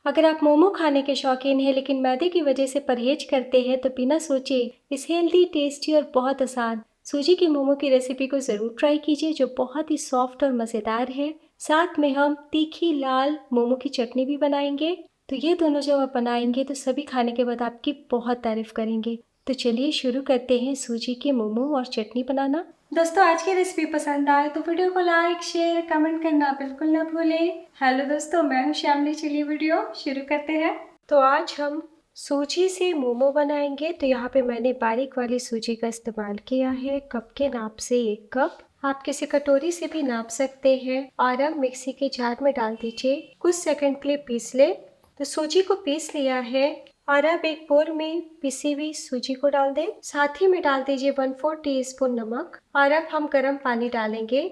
अगर आप मोमो खाने के शौकीन हैं लेकिन मैदे की वजह से परहेज करते हैं तो बिना सोचे इस हेल्दी, टेस्टी और बहुत आसान सूजी के मोमो की रेसिपी को ज़रूर ट्राई कीजिए, जो बहुत ही सॉफ्ट और मज़ेदार है। साथ में हम तीखी लाल मोमो की चटनी भी बनाएंगे। तो ये दोनों जब आप बनाएंगे तो सभी खाने के बाद आपकी बहुत तारीफ करेंगे। तो चलिए शुरू करते हैं सूजी के मोमो और चटनी बनाना। दोस्तों, आज की रेसिपी पसंद आए तो वीडियो को लाइक, शेयर, कमेंट करना बिल्कुल ना भूलें। हेलो दोस्तों, मैं हूं श्यामली। चलिए वीडियो शुरू करते हैं। तो आज हम सूजी से मोमो बनाएंगे। तो यहाँ पे मैंने बारीक वाली सूजी का इस्तेमाल किया है। कप के नाप से 1 कप। आप किसी कटोरी से भी नाप सकते हैं। और अब मिक्सी के जार में डाल दीजिए। कुछ सेकंड के लिए पीस ले। तो सूजी को पीस लिया है और अब एक बोल में पिसी हुई सूजी को डाल दें। साथ ही में डाल दीजिए 1/4 टीस्पून नमक। और अब हम गर्म पानी डालेंगे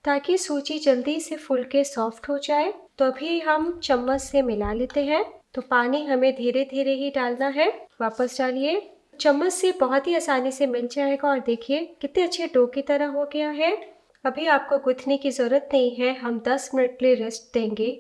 ताकि सूजी जल्दी से फूल के सॉफ्ट हो जाए। तो अभी हम चम्मच से मिला लेते हैं। तो पानी हमें धीरे धीरे ही डालना है। वापस डालिए। चम्मच से बहुत ही आसानी से मिल जाएगा। और देखिए कितने अच्छे डो की तरह हो गया है। अभी आपको गूंथने की जरूरत नहीं है। हम 10 मिनट के लिए रेस्ट देंगे।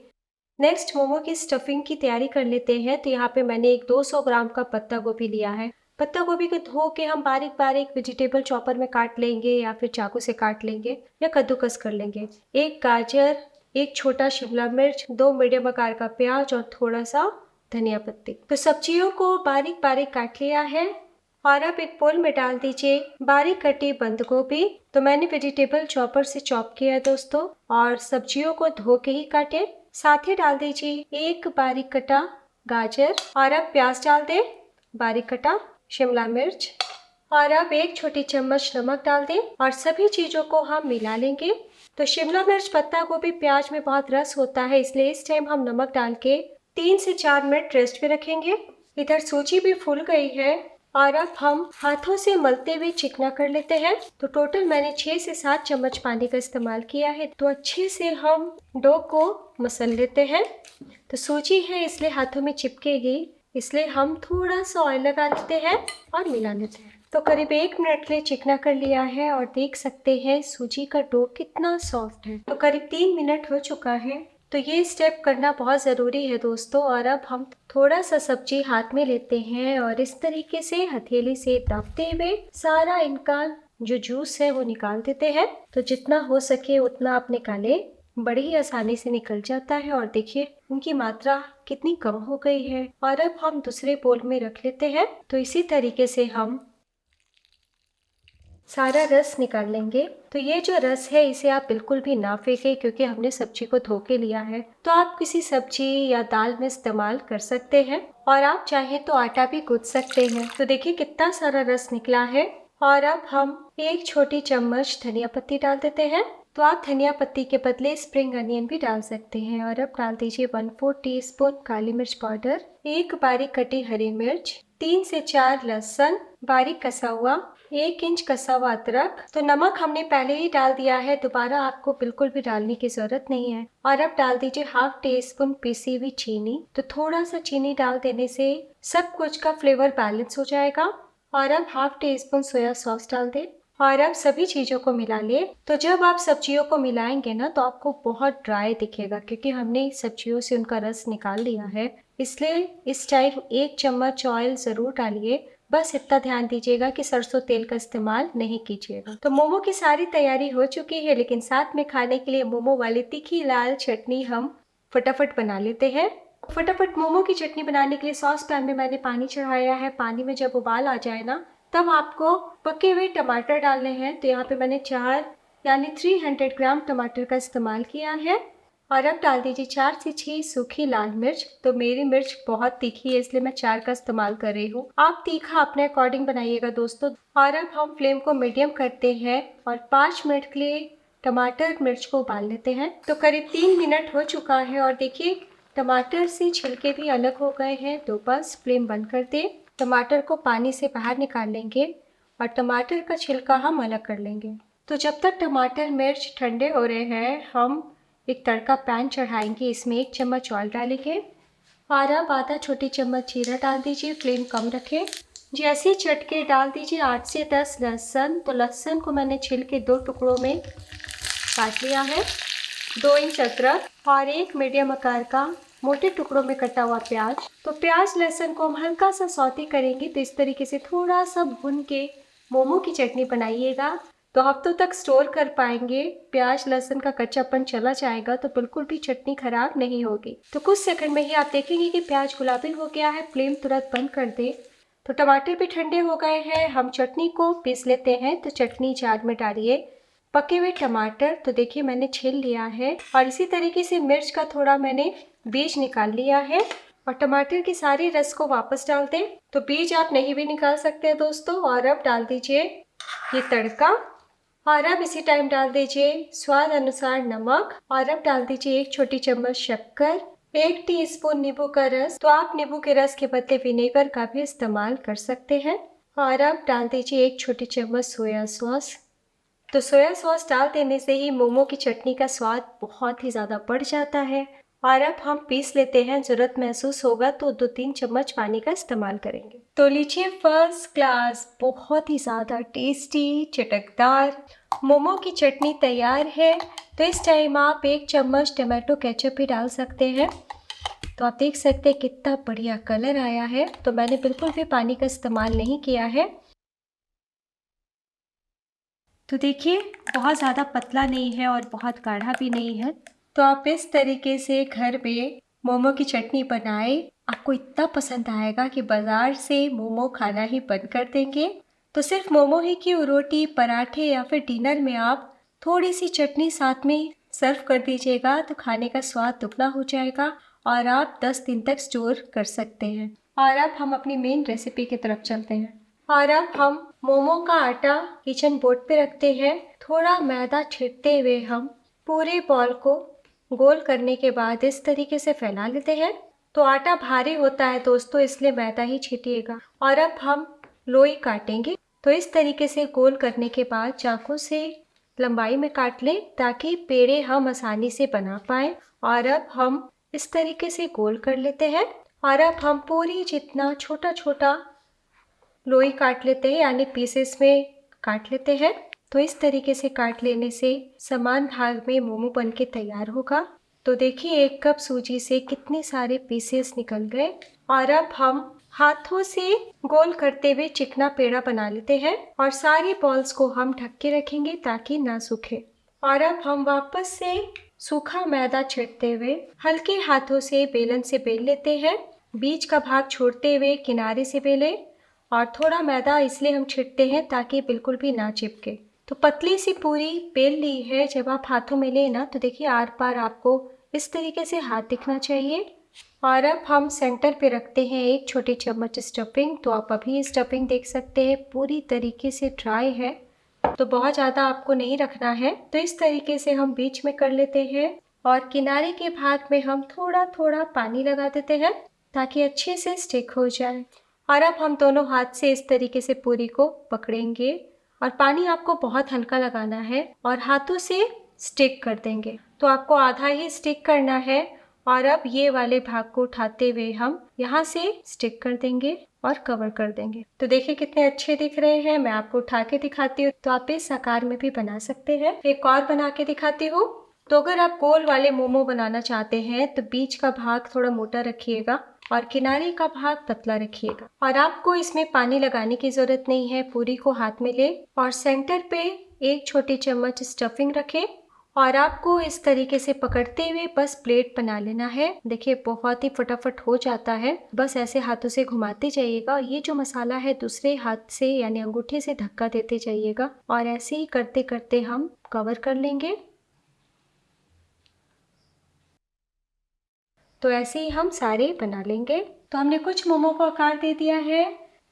नेक्स्ट मोमो की स्टफिंग की तैयारी कर लेते हैं। तो यहाँ पे मैंने एक 200 ग्राम का पत्ता गोभी लिया है। पत्ता गोभी को धो के हम बारीक बारीक वेजिटेबल चॉपर में काट लेंगे या फिर चाकू से काट लेंगे या कद्दूकस कर लेंगे। एक गाजर, एक छोटा शिमला मिर्च, 2 मीडियम आकार का प्याज और थोड़ा सा धनिया पत्ती। तो सब्जियों को बारीक बारीक काट लिया है। और अब एक बोल में डाल दीजिए बारीक कटी बंद गोभी। तो मैंने वेजिटेबल चॉपर से चॉप किया है दोस्तों। और सब्जियों को धो के ही काटे। साथ ही डाल दीजिए एक बारीक कटा गाजर। और अब प्याज डाल दें, बारीक कटा शिमला मिर्च। और अब 1 छोटी चम्मच नमक डाल दें और सभी चीजों को हम मिला लेंगे। तो शिमला मिर्च, पत्ता गोभी, प्याज में बहुत रस होता है, इसलिए इस टाइम हम नमक डाल के 3 से 4 मिनट रेस्ट पे रखेंगे। इधर सूजी भी फूल गई है और अब हम हाथों से मलते हुए चिकना कर लेते हैं। तो टोटल मैंने 6 से 7 चम्मच पानी का इस्तेमाल किया है। तो अच्छे से हम डो को मसल लेते हैं। तो सूजी है इसलिए हाथों में चिपकेगी, इसलिए हम थोड़ा सा ऑयल लगा लेते हैं और मिला लेते हैं। तो करीब 1 मिनट के लिए चिकना कर लिया है और देख सकते हैं सूजी का डो कितना सॉफ्ट है। तो करीब 3 मिनट हो चुका है। तो ये स्टेप करना बहुत ज़रूरी है दोस्तों। और अब हम थोड़ा सा सब्जी हाथ में लेते हैं और इस तरीके से हथेली से दबते हुए सारा इनका जो जूस है वो निकाल देते हैं। तो जितना हो सके उतना आप निकालें, बड़ी ही आसानी से निकल जाता है। और देखिए उनकी मात्रा कितनी कम हो गई है। और अब हम दूसरे बोल में रख लेते हैं। तो इसी तरीके से हम सारा रस निकाल लेंगे। तो ये जो रस है इसे आप बिल्कुल भी ना फेंकें, क्योंकि हमने सब्जी को धो के लिया है। तो आप किसी सब्जी या दाल में इस्तेमाल कर सकते हैं। और आप चाहें तो आटा भी गूंथ सकते हैं। तो देखिए कितना सारा रस निकला है। और अब हम 1 छोटी चम्मच धनिया पत्ती डाल देते हैं। तो आप धनिया पत्ती के बदले स्प्रिंग अनियन भी डाल सकते हैं। और अब डाल दीजिए 1/4 टीस्पून काली मिर्च पाउडर, 1 बारीक कटी हरी मिर्च, 3 से 4 लहसुन बारीक कसा हुआ, 1 इंच कसा हुआ अदरक। तो नमक हमने पहले ही डाल दिया है, दोबारा आपको बिल्कुल भी डालने की जरूरत नहीं है। और अब डाल दीजिए 1/2 टीस्पून पिसी हुई चीनी। तो थोड़ा सा चीनी डाल देने से सब कुछ का फ्लेवर बैलेंस हो जाएगा। और अब 1/2 टीस्पून सोया सॉस डाल दें और अब सभी चीज़ों को मिला लें। तो जब आप सब्जियों को मिलाएंगे ना तो आपको बहुत ड्राई दिखेगा, क्योंकि हमने सब्जियों से उनका रस निकाल लिया है। इसलिए इस टाइम 1 चम्मच ऑयल ज़रूर डालिए। बस इतना ध्यान दीजिएगा कि सरसों तेल का इस्तेमाल नहीं कीजिएगा। तो मोमो की सारी तैयारी हो चुकी है, लेकिन साथ में खाने के लिए मोमो वाली तीखी लाल चटनी हम फटाफट बना लेते हैं। फटाफट मोमो की चटनी बनाने के लिए सॉस पैन में मैंने पानी चढ़ाया है। पानी में जब उबाल आ जाए ना तब आपको पके हुए टमाटर डालने हैं। तो यहाँ पे मैंने 4 यानी 300 ग्राम टमाटर का इस्तेमाल किया है। और अब डाल दीजिए 4 से 6 सूखी लाल मिर्च। तो मेरी मिर्च बहुत तीखी है इसलिए मैं 4 का इस्तेमाल कर रही हूँ। आप तीखा अपने अकॉर्डिंग बनाइएगा दोस्तों। और अब हम फ्लेम को मीडियम करते हैं और 5 मिनट के लिए टमाटर मिर्च को उबाल लेते हैं। तो करीब 3 मिनट हो चुका है और देखिए टमाटर से छिलके भी अलग हो गए हैं। तो बस फ्लेम बंद कर दें। टमाटर को पानी से बाहर निकाल लेंगे और टमाटर का छिलका हम अलग कर लेंगे। तो जब तक टमाटर मिर्च ठंडे हो रहे हैं हम एक तड़का पैन चढ़ाएंगे। इसमें 1 चम्मच ऑयल डालेंगे और अब आधा छोटी चम्मच जीरा डाल दीजिए। फ्लेम कम रखें। जैसे चटके डाल दीजिए 8 से 10 लहसुन। तो लहसुन को मैंने छिल के 2 टुकड़ों में काट लिया है। 2 इंच अदरक और 1 मीडियम आकार का मोटे टुकड़ों में कटा हुआ प्याज। तो प्याज लहसुन को हम हल्का सा सौते करेंगे। तो इस तरीके से थोड़ा सा भून के मोमो की चटनी बनाइएगा तो हफ्तों तक स्टोर कर पाएंगे। प्याज लहसुन का कच्चापन चला जाएगा तो बिल्कुल भी चटनी खराब नहीं होगी। तो कुछ सेकंड में ही आप देखेंगे कि प्याज गुलाबी हो गया है। फ्लेम तुरंत बंद कर दे। तो टमाटर भी ठंडे हो गए हैं। हम चटनी को पीस लेते हैं। तो चटनी जार में डालिए पके हुए टमाटर। तो देखिए मैंने छील लिया है और इसी तरीके से मिर्च का थोड़ा मैंने बीज निकाल लिया है और टमाटर की सारी रस को वापस डाल दें। तो बीज आप नहीं भी निकाल सकते हैं दोस्तों। और अब डाल दीजिए ये तड़का और अब इसी टाइम डाल दीजिए स्वाद अनुसार नमक और अब डाल दीजिए 1 छोटी चम्मच शक्कर, 1 टीस्पून नींबू का रस। तो आप नींबू के रस के बदले विनेगर का भी इस्तेमाल कर सकते हैं। और अब डाल दीजिए 1 छोटी चम्मच सोया सॉस। तो सोया सॉस डाल देने से ही मोमो की चटनी का स्वाद बहुत ही ज़्यादा बढ़ जाता है। और अब हम पीस लेते हैं। ज़रूरत महसूस होगा तो 2-3 चम्मच पानी का इस्तेमाल करेंगे। तो लीजिए फर्स्ट क्लास बहुत ही ज़्यादा टेस्टी चटकदार मोमो की चटनी तैयार है। तो इस टाइम आप 1 चम्मच टमाटो केचप भी डाल सकते हैं। तो आप देख सकते हैं कितना बढ़िया कलर आया है। तो मैंने बिल्कुल भी पानी का इस्तेमाल नहीं किया है। तो देखिए बहुत ज़्यादा पतला नहीं है और बहुत गाढ़ा भी नहीं है। तो आप इस तरीके से घर पे मोमो की चटनी बनाए। आपको इतना पसंद आएगा कि बाज़ार से मोमो खाना ही बंद कर देंगे। तो सिर्फ मोमो ही क्यों, रोटी पराठे या फिर डिनर में आप थोड़ी सी चटनी साथ में सर्व कर दीजिएगा तो खाने का स्वाद दुगना हो जाएगा और आप 10 दिन तक स्टोर कर सकते हैं। और अब हम अपनी मेन रेसिपी की तरफ चलते हैं। और अब हम मोमो का आटा किचन बोर्ड पे रखते हैं। थोड़ा मैदा छींटते हुए हम पूरे बॉल को गोल करने के बाद इस तरीके से फैला लेते हैं। तो आटा भारी होता है दोस्तों, इसलिए मैदा ही छींटिएगा। और अब हम लोई काटेंगे। तो इस तरीके से गोल करने के बाद चाकू से लंबाई में काट लें ताकि पेड़े हम आसानी से बना पाएँ। और अब हम इस तरीके से गोल कर लेते हैं। और अब हम पूरी जितना छोटा छोटा लोई काट लेते हैं, यानी पीसेस में काट लेते हैं। तो इस तरीके से काट लेने से समान भाग में मोमो बन के तैयार होगा। तो देखिए 1 कप सूजी से कितने सारे पीसेस निकल गए। और अब हम हाथों से गोल करते हुए चिकना पेड़ा बना लेते हैं और सारी बॉल्स को हम ढक के रखेंगे ताकि ना सूखे। और अब हम वापस से सूखा मैदा छिड़कते हुए हल्के हाथों से बेलन से बेल लेते हैं। बीच का भाग छोड़ते हुए किनारे से बेलें और थोड़ा मैदा इसलिए हम छिड़कते हैं ताकि बिल्कुल भी ना चिपके। तो पतली सी पूरी बेल ली है। जब आप हाथों में लें ना तो देखिए आर पार आपको इस तरीके से हाथ दिखना चाहिए। और अब हम सेंटर पे रखते हैं 1 छोटी चम्मच स्टफिंग। तो आप अभी स्टफिंग देख सकते हैं पूरी तरीके से ड्राई है, तो बहुत ज़्यादा आपको नहीं रखना है। तो इस तरीके से हम बीच में कर लेते हैं और किनारे के भाग में हम थोड़ा थोड़ा पानी लगा देते हैं ताकि अच्छे से स्टिक हो जाए। और अब हम दोनों हाथ से इस तरीके से पूरी को पकड़ेंगे और पानी आपको बहुत हल्का लगाना है और हाथों से स्टिक कर देंगे। तो आपको आधा ही स्टिक करना है। और अब ये वाले भाग को उठाते हुए हम यहाँ से स्टिक कर देंगे और कवर कर देंगे। तो देखिए कितने अच्छे दिख रहे हैं। मैं आपको उठा के दिखाती हूँ। तो आप इस आकार में भी बना सकते हैं। एक और बना के दिखाती हूँ। तो अगर आप गोल वाले मोमो बनाना चाहते हैं तो बीच का भाग थोड़ा मोटा रखिएगा और किनारे का भाग पतला रखिएगा। और आपको इसमें पानी लगाने की जरूरत नहीं है। पूरी को हाथ में ले और सेंटर पे 1 छोटी चम्मच स्टफिंग रखें और आपको इस तरीके से पकड़ते हुए बस प्लेट बना लेना है। देखिए बहुत ही फटाफट हो जाता है। बस ऐसे हाथों से घुमाते जाइएगा। ये जो मसाला है दूसरे हाथ से यानी अंगूठे से धक्का देते जाइएगा और ऐसे ही करते करते हम कवर कर लेंगे। तो ऐसे ही हम सारे बना लेंगे। तो हमने कुछ मोमो को आकार दे दिया है।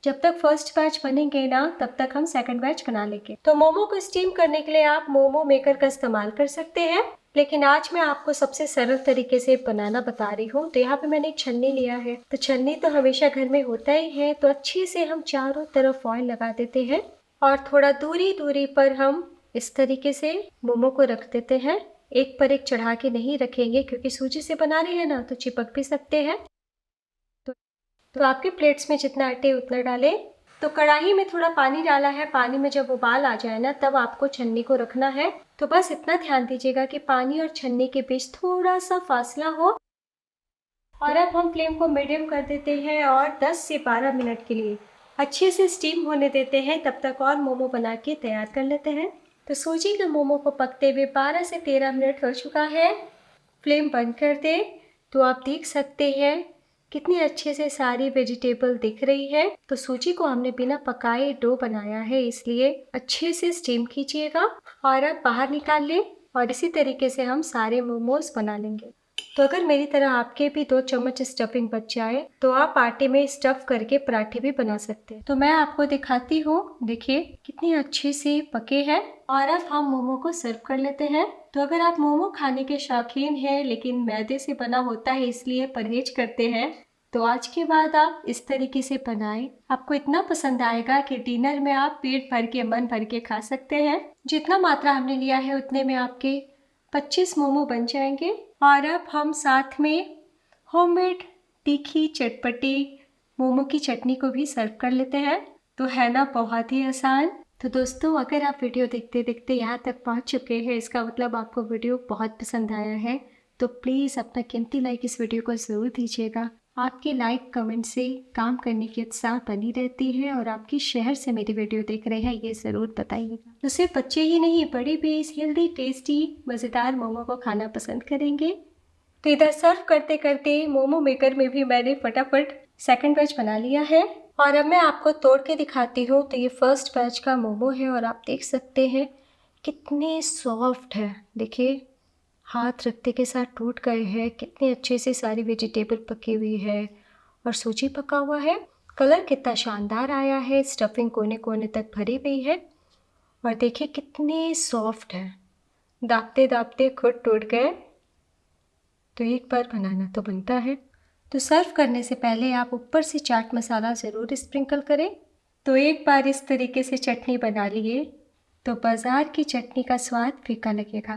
जब तक फर्स्ट बैच बनेंगे ना तब तक हम सेकंड बैच बना लेंगे। तो मोमो को स्टीम करने के लिए आप मोमो मेकर का इस्तेमाल कर सकते हैं, लेकिन आज मैं आपको सबसे सरल तरीके से बनाना बता रही हूँ। तो यहाँ पे मैंने एक छन्नी लिया है। तो छन्नी तो हमेशा घर में होता ही है। तो अच्छे से हम चारों तरफ ऑयल लगा देते हैं और थोड़ा दूरी दूरी पर हम इस तरीके से मोमो को रख देते हैं। एक पर एक चढ़ा के नहीं रखेंगे क्योंकि सूजी से बना रहे हैं ना तो चिपक भी सकते हैं। तो आपके प्लेट्स में जितना आटे उतना डालें। तो कढ़ाई में थोड़ा पानी डाला है। पानी में जब उबाल आ जाए ना तब आपको छन्नी को रखना है। तो बस इतना ध्यान दीजिएगा कि पानी और छन्नी के बीच थोड़ा सा फासला हो और अब हम फ्लेम को मीडियम कर देते हैं और 10 से 12 मिनट के लिए अच्छे से स्टीम होने देते हैं। तब तक और मोमो बना के तैयार कर लेते हैं। तो सूजी के मोमो को पकते हुए 12 से 13 मिनट हो चुका है। फ्लेम बंद कर दें तो आप देख सकते हैं कितनी अच्छे से सारी वेजिटेबल दिख रही है। तो सूजी को हमने बिना पकाए डो बनाया है, इसलिए अच्छे से स्टीम कीजिएगा और अब बाहर निकाल लें और इसी तरीके से हम सारे मोमोज बना लेंगे। तो अगर मेरी तरह आपके भी 2 चम्मच स्टफिंग बच जाए तो आप आटे में स्टफ करके पराठे भी बना सकते हैं। तो मैं आपको दिखाती हूँ, देखिए कितनी अच्छे से पके हैं। और अब हम मोमो को सर्व कर लेते हैं। तो अगर आप मोमो खाने के शौकीन हैं लेकिन मैदे से बना होता है इसलिए परहेज करते हैं, तो आज के बाद आप इस तरीके से बनाएं। आपको इतना पसंद आएगा कि डिनर में आप पेट भर के मन भर के खा सकते हैं। जितना मात्रा हमने लिया है उतने में आपके 25 मोमो बन जाएंगे। और अब हम साथ में होममेड तीखी चटपटी मोमो की चटनी को भी सर्व कर लेते हैं। तो है ना बहुत ही आसान। तो दोस्तों, अगर आप वीडियो देखते देखते यहाँ तक पहुँच चुके हैं, इसका मतलब आपको वीडियो बहुत पसंद आया है। तो प्लीज़ अपना कीमती लाइक इस वीडियो को ज़रूर दीजिएगा। आपके लाइक कमेंट से काम करने की उत्साह बनी रहती है। और आप किस शहर से मेरी वीडियो देख रहे हैं ये ज़रूर बताइएगा। तो सिर्फ बच्चे ही नहीं, बड़े भी इस हेल्दी टेस्टी मज़ेदार मोमो को खाना पसंद करेंगे। तो इधर सर्व करते करते मोमो मेकर में भी मैंने फटाफट सेकंड बैच बना लिया है। और अब मैं आपको तोड़ के दिखाती हूँ। तो ये फर्स्ट बैच का मोमो है और आप देख सकते हैं कितने सॉफ्ट है। देखिए हाथ रखते के साथ टूट गए हैं। कितने अच्छे से सारी वेजिटेबल पकी हुई है और सूजी पका हुआ है। कलर कितना शानदार आया है। स्टफिंग कोने कोने तक भरी हुई है और देखिए कितने सॉफ्ट है। दाबते दाबते खुद टूट गए। तो एक बार बनाना तो बनता है। तो सर्व करने से पहले आप ऊपर से चाट मसाला ज़रूर स्प्रिंकल करें। तो एक बार इस तरीके से चटनी बना लिए तो बाज़ार की चटनी का स्वाद फीका लगेगा।